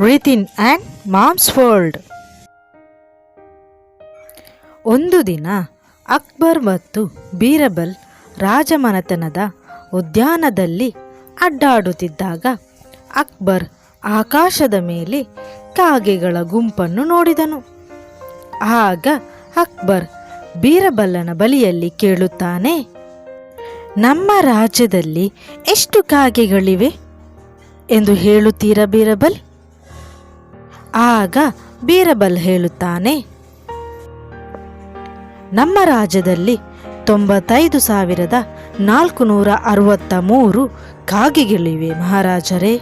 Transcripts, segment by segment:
ರಿತಿನ್ and moms world. ಒಂದು ದಿನ ಅಕ್ಬರ್ ಮತ್ತು ಬೀರಬಲ್ ರಾಜಮನೆತನದ ಉದ್ಯಾನದಲ್ಲಿ ಅಡ್ಡಾಡುತ್ತಿದ್ದಾಗ ಅಕ್ಬರ್ ಆಕಾಶದ ಮೇಲೆ ಕಾಗೆಗಳ ಗುಂಪನ್ನು ನೋಡಿದನು. ಆಗ ಅಕ್ಬರ್ ಬೀರಬಲ್ಲನ ಬಳಿಯಲ್ಲಿ ಕೇಳುತ್ತಾನೆ, ನಮ್ಮ ರಾಜ್ಯದಲ್ಲಿ ಎಷ್ಟು ಕಾಗೆಗಳಿವೆ ಎಂದು ಹೇಳುತ್ತೀರಾ ಬೀರಬಲ್? ಆಗ ಬೀರಬಲ್ ಹೇಳುತ್ತಾನೆ, ನಮ್ಮ ರಾಜ್ಯದಲ್ಲಿ 95,463 ಕಾಗೆಗಳಿವೆ ಮಹಾರಾಜರೇ.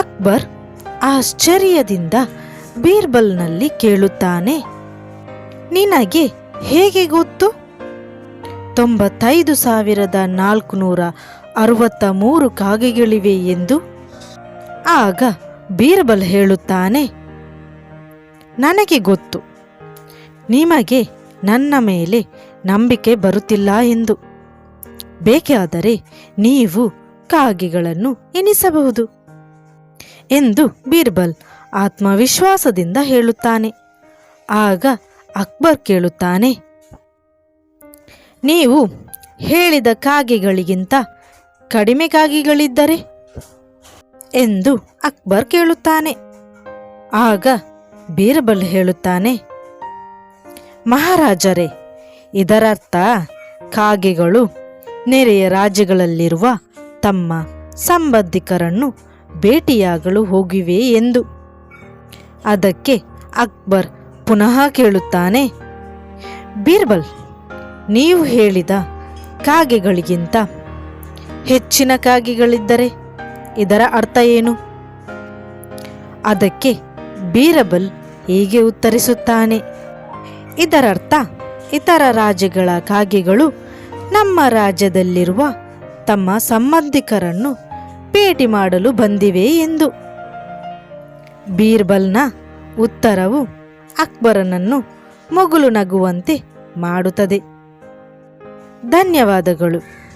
ಅಕ್ಬರ್ ಆಶ್ಚರ್ಯದಿಂದ ಬೀರ್ಬಲ್ನಲ್ಲಿ ಕೇಳುತ್ತಾನೆ, ನಿನಗೆ ಹೇಗೆ ಗೊತ್ತು 95,463 ಕಾಗೆಗಳಿವೆ ಎಂದು? ಆಗ ಬೀರ್ಬಲ್ ಹೇಳುತ್ತಾನೆ, ನನಗೆ ಗೊತ್ತು, ನಿಮಗೆ ನನ್ನ ಮೇಲೆ ನಂಬಿಕೆ ಬರುತ್ತಿಲ್ಲ ಎಂದು. ಬೇಕಾದರೆ ನೀವು ಕಾಗೆಗಳನ್ನು ಎಣಿಸಬಹುದು ಎಂದು ಬೀರ್ಬಲ್ ಆತ್ಮವಿಶ್ವಾಸದಿಂದ ಹೇಳುತ್ತಾನೆ. ಆಗ ಅಕ್ಬರ್ ಕೇಳುತ್ತಾನೆ, ನೀವು ಹೇಳಿದ ಕಾಗೆಗಳಿಗಿಂತ ಕಡಿಮೆ ಕಾಗೆಗಳಿದ್ದರೆ ಎಂದು ಅಕ್ಬರ್ ಕೇಳುತ್ತಾನೆ. ಆಗ ಬೀರ್ಬಲ್ ಹೇಳುತ್ತಾನೆ, ಮಹಾರಾಜರೇ, ಇದರರ್ಥ ಕಾಗೆಗಳು ನೆರೆಯ ರಾಜ್ಯಗಳಲ್ಲಿರುವ ತಮ್ಮ ಸಂಬಂಧಿಕರನ್ನು ಭೇಟಿಯಾಗಲು ಹೋಗಿವೆ ಎಂದು. ಅದಕ್ಕೆ ಅಕ್ಬರ್ ಪುನಃ ಕೇಳುತ್ತಾನೆ, ಬೀರ್ಬಲ್, ನೀವು ಹೇಳಿದ ಕಾಗೆಗಳಿಗಿಂತ ಹೆಚ್ಚಿನ ಕಾಗೆಗಳಿದ್ದರೆ ಇದರ ಅರ್ಥ ಏನು? ಅದಕ್ಕೆ ಬೀರಬಲ್ ಹೀಗೆ ಉತ್ತರಿಸುತ್ತಾನೆ, ಇದರರ್ಥ ಇತರ ರಾಜ್ಯಗಳ ಕಾಗೆಗಳು ನಮ್ಮ ರಾಜ್ಯದಲ್ಲಿರುವ ತಮ್ಮ ಸಂಬಂಧಿಕರನ್ನು ಭೇಟಿ ಮಾಡಲು ಬಂದಿವೆ ಎಂದು. ಬೀರ್ಬಲ್ನ ಉತ್ತರವು ಅಕ್ಬರನನ್ನು ಮುಗುಳು ನಗುವಂತೆ ಮಾಡುತ್ತದೆ. ಧನ್ಯವಾದಗಳು.